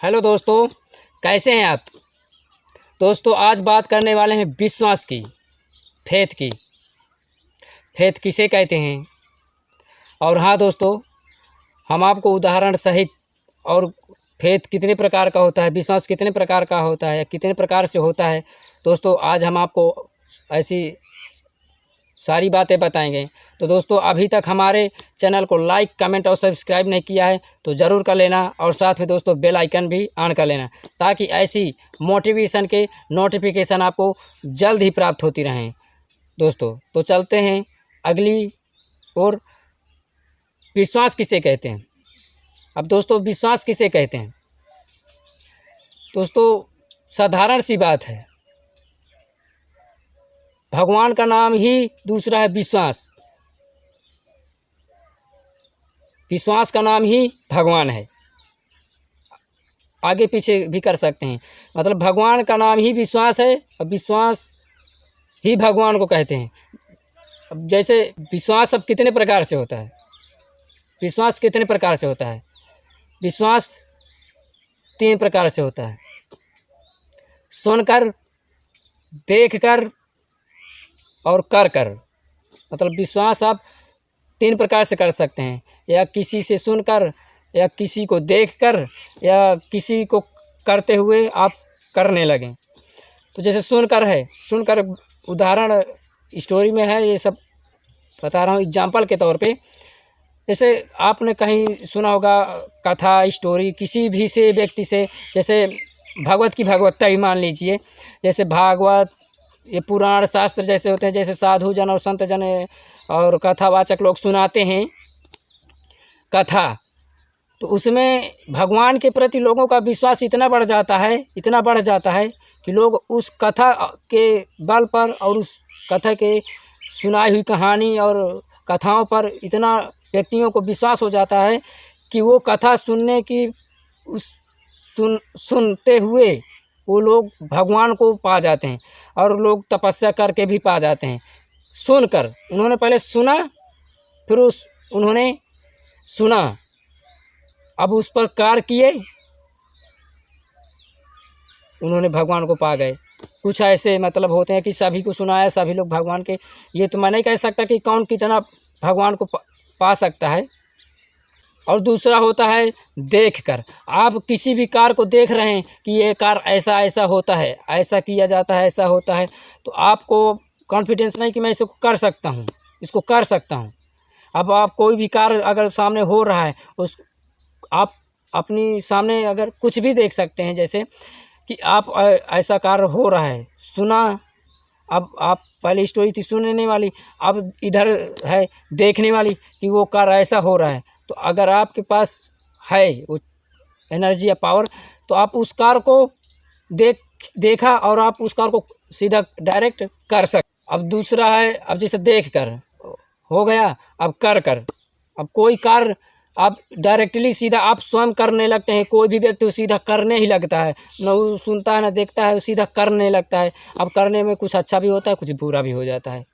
Hello दोस्तों, कैसे हैं आप। दोस्तों आज बात करने वाले हैं विश्वास की, फेथ की। फेथ किसे कहते हैं। और हाँ दोस्तों, हम आपको उदाहरण सहित और फेथ कितने प्रकार का होता है, विश्वास कितने प्रकार का होता है, कितने प्रकार से होता है, दोस्तों आज हम आपको ऐसी सारी बातें बताएंगे। तो दोस्तों अभी तक हमारे चैनल को लाइक, कमेंट और सब्सक्राइब नहीं किया है तो ज़रूर कर लेना, और साथ में दोस्तों बेल आइकन भी ऑन कर लेना, ताकि ऐसी मोटिवेशन के नोटिफिकेशन आपको जल्द ही प्राप्त होती रहें। दोस्तों तो चलते हैं अगली और, विश्वास किसे कहते हैं। अब दोस्तों विश्वास किसे कहते हैं, दोस्तों साधारण सी बात है, भगवान का नाम ही दूसरा है विश्वास। विश्वास का नाम ही भगवान है, आगे पीछे भी कर सकते हैं। मतलब भगवान का नाम ही विश्वास है और विश्वास ही भगवान को कहते हैं। अब जैसे विश्वास अब कितने प्रकार से होता है, विश्वास कितने प्रकार से होता है। विश्वास 3 प्रकार से होता है, सुनकर, देखकर और कर। मतलब विश्वास आप 3 प्रकार से कर सकते हैं, या किसी से सुनकर, या किसी को देखकर, या किसी को करते हुए आप करने लगें। तो जैसे सुनकर है, सुनकर उदाहरण स्टोरी में है, ये सब बता रहा हूँ एग्जाम्पल के तौर पे। जैसे आपने कहीं सुना होगा कथा, स्टोरी किसी भी से व्यक्ति से, जैसे भागवत की भागवतता ही मान लीजिए। जैसे भागवत, ये पुराण शास्त्र जैसे होते हैं, जैसे साधु जन और संत जन और कथावाचक लोग सुनाते हैं कथा, तो उसमें भगवान के प्रति लोगों का विश्वास इतना बढ़ जाता है, इतना बढ़ जाता है कि लोग उस कथा के बल पर और उस कथा के सुनाई हुई कहानी और कथाओं पर इतना व्यक्तियों को विश्वास हो जाता है कि वो कथा सुनने की सुनते हुए वो लोग भगवान को पा जाते हैं, और लोग तपस्या करके भी पा जाते हैं। सुनकर, उन्होंने पहले सुना, फिर उन्होंने सुना, अब उस पर कार्य किए, उन्होंने भगवान को पा गए। कुछ ऐसे मतलब होते हैं कि सभी को सुनाया, सभी लोग भगवान के, ये तो मैं नहीं कह सकता कि कौन कितना भगवान को पा सकता है। और दूसरा होता है देखकर, आप किसी भी कार्य को देख रहे हैं कि ये कार्य ऐसा ऐसा होता है, ऐसा किया जाता है, ऐसा होता है, तो आपको कॉन्फिडेंस नहीं कि मैं इसको कर सकता हूँ, इसको कर सकता हूँ। अब आप कोई भी कार्य अगर सामने हो रहा है, उस आप अपनी सामने अगर कुछ भी देख सकते हैं, जैसे कि आप ऐसा कार्य हो रहा है, सुना, अब आप पहले स्टोरी थी सुनने वाली, अब इधर है देखने वाली कि वो कार्य ऐसा हो रहा है। तो अगर आपके पास है वो एनर्जी या पावर, तो आप उस कार्य को देखा और आप उस कार्य को सीधा डायरेक्ट कर सकते। अब दूसरा है, अब जैसे देख कर हो गया, अब कर अब कोई कार्य आप डायरेक्टली सीधा आप स्वयं करने लगते हैं। कोई भी व्यक्ति सीधा करने ही लगता है, न वो सुनता है न देखता है, सीधा करने लगता है। अब करने में कुछ अच्छा भी होता है, कुछ बुरा भी हो जाता है,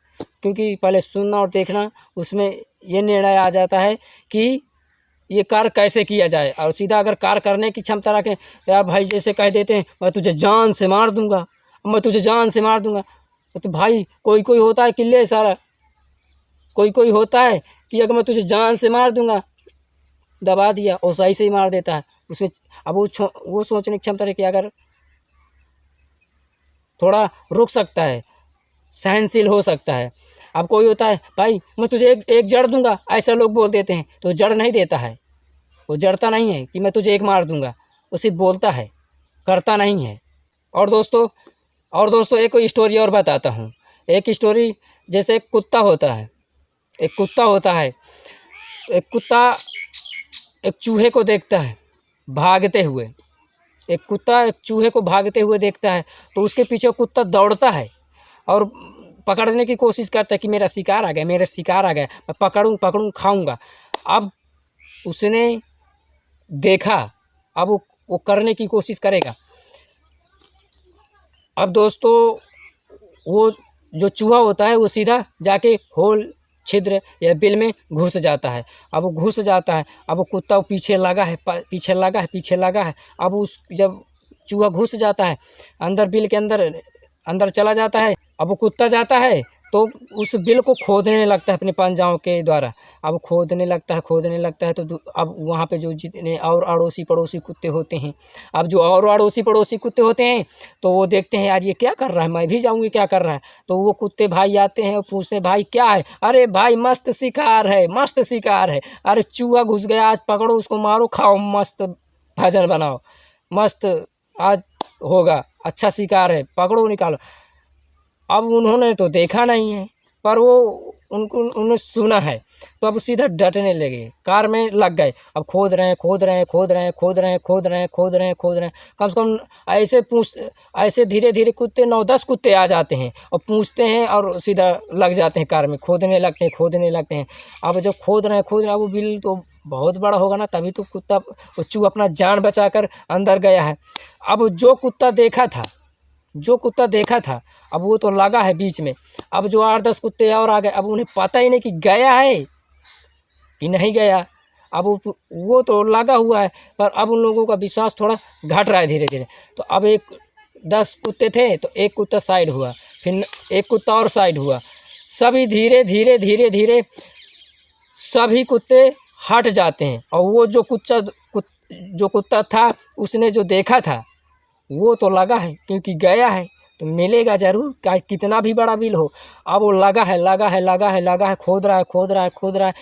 क्योंकि पहले सुनना और देखना, उसमें ये निर्णय आ जाता है कि ये कार्य कैसे किया जाए। और सीधा अगर कार्य करने की क्षमता रखें, या भाई जैसे कह देते हैं मैं तुझे जान से मार दूंगा, मैं तुझे जान से मार दूंगा, तो भाई कोई होता है किले सारा, कोई होता है कि अगर मैं तुझे जान से मार दूंगा, दबा दिया और सही से ही मार देता है उसमें। अब वो सोचने की क्षमता है कि अगर थोड़ा रुक सकता है, सहनशील हो सकता है। अब कोई होता है भाई मैं तुझे एक जड़ दूंगा, ऐसा लोग बोल देते हैं, तो जड़ नहीं देता है, वो जड़ता नहीं है कि मैं तुझे एक मार दूंगा, वो सिर्फ बोलता है, करता नहीं है। और दोस्तों एक कोई स्टोरी और बताता हूँ। एक स्टोरी, जैसे एक कुत्ता होता है, एक कुत्ता एक चूहे को देखता है भागते हुए। एक कुत्ता एक चूहे को भागते हुए देखता है, तो उसके पीछे कुत्ता दौड़ता है और पकड़ने की कोशिश करता है कि मेरा शिकार आ गया, मैं पकड़ूं खाऊंगा। अब उसने देखा, अब वो करने की कोशिश करेगा। अब दोस्तों वो जो चूहा होता है वो सीधा जाके होल छिद्र या बिल में घुस जाता है। अब वो घुस जाता है, अब वो कुत्ता पीछे लगा है, पीछे लगा है। अब उस जब चूहा घुस जाता है अंदर, बिल के अंदर चला जाता है, अब वो कुत्ता जाता है तो उस बिल को खोदने लगता है अपने पंजाओं के द्वारा। अब खोदने लगता है तो अब वहाँ पे जो जितने और अड़ोसी पड़ोसी कुत्ते होते हैं, अब जो और अड़ोसी पड़ोसी कुत्ते होते हैं तो वो देखते हैं यार ये क्या कर रहा है, मैं भी जाऊँगी क्या कर रहा है। तो वो कुत्ते भाई आते हैं और पूछते हैं भाई क्या है, अरे भाई मस्त शिकार है, अरे चूहा घुस गया, आज पकड़ो उसको, मारो, खाओ, मस्त भजन बनाओ, मस्त आज होगा, अच्छा शिकार है, पकड़ो निकालो। अब उन्होंने तो देखा नहीं है, पर वो उन्होंने सुना है, तो अब सीधा डटने लगे, कार में लग गए। अब खोद रहे हैं, कम से कम ऐसे धीरे धीरे कुत्ते 9-10 कुत्ते आ जाते हैं और पूछते हैं और सीधा लग जाते हैं कार में, खोदने लगते हैं। अब जब खोद रहे हैं, वो बिल तो बहुत बड़ा होगा ना, तभी तो वो चूहा अपना जान बचा कर अंदर गया है। अब जो कुत्ता देखा था अब वो तो लगा है बीच में। अब जो 8-10 कुत्ते और आ गए, अब उन्हें पता ही नहीं कि गया है कि नहीं गया। अब वो तो लगा हुआ है, पर अब उन लोगों का विश्वास थोड़ा घट रहा है धीरे धीरे। तो अब 10 कुत्ते थे तो एक कुत्ता साइड हुआ, फिर एक कुत्ता और साइड हुआ, सभी धीरे धीरे सभी कुत्ते हट जाते हैं। और वो जो कुत्ता था उसने जो देखा था वो तो लगा है, क्योंकि गया है तो मिलेगा ज़रूर, कितना भी बड़ा बिल हो। अब वो लगा है, खोद रहा है।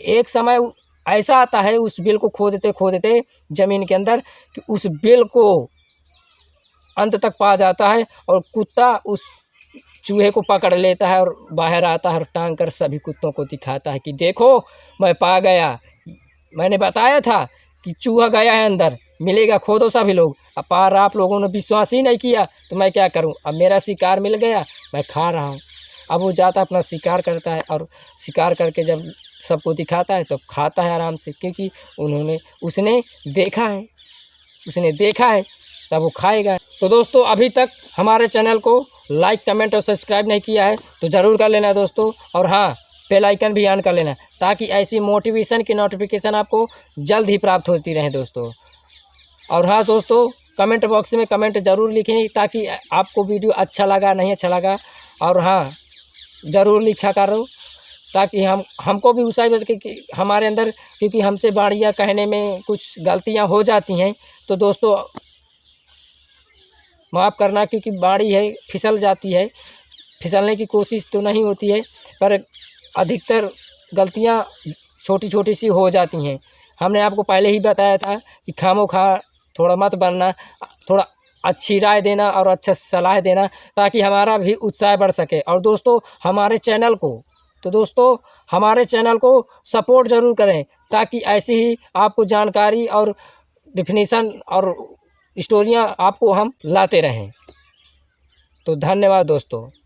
एक समय ऐसा आता है उस बिल को खोदते ज़मीन के अंदर कि उस बिल को अंत तक पा जाता है और कुत्ता उस चूहे को पकड़ लेता है और बाहर आता है और टांग कर सभी कुत्तों को दिखाता है कि देखो मैं पा गया, मैंने बताया था कि चूहा गया है अंदर, मिलेगा, खोदो सभी लोग। अब पर आप लोगों ने विश्वास ही नहीं किया तो मैं क्या करूं, अब मेरा शिकार मिल गया, मैं खा रहा हूं। अब वो जाता अपना शिकार करता है और शिकार करके जब सबको दिखाता है तो खाता है आराम से, क्योंकि उसने देखा है तब वो खाएगा। तो दोस्तों अभी तक हमारे चैनल को लाइक, कमेंट और सब्सक्राइब नहीं किया है तो ज़रूर कर लेना दोस्तों। और हाँ, बेल आइकन भी ऑन कर लेना ताकि ऐसी मोटिवेशन की नोटिफिकेशन आपको जल्द ही प्राप्त होती रहे दोस्तों। और हाँ दोस्तों, कमेंट बॉक्स में कमेंट ज़रूर लिखें ताकि आपको वीडियो अच्छा लगा नहीं अच्छा लगा, और हाँ ज़रूर लिखा करो ताकि हमको भी उत्साह मिले कि हमारे अंदर, क्योंकि हमसे बाड़ियाँ कहने में कुछ गलतियाँ हो जाती हैं तो दोस्तों माफ़ करना, क्योंकि बाड़ी है, फिसल जाती है, फिसलने की कोशिश तो नहीं होती है, पर अधिकतर गलतियाँ छोटी सी हो जाती हैं। हमने आपको पहले ही बताया था कि खामोखा थोड़ा मत बनना, थोड़ा अच्छी राय देना और अच्छा सलाह देना ताकि हमारा भी उत्साह बढ़ सके। और दोस्तों हमारे चैनल को सपोर्ट ज़रूर करें ताकि ऐसी ही आपको जानकारी और डेफिनेशन और स्टोरियाँ आपको हम लाते रहें। तो धन्यवाद दोस्तों।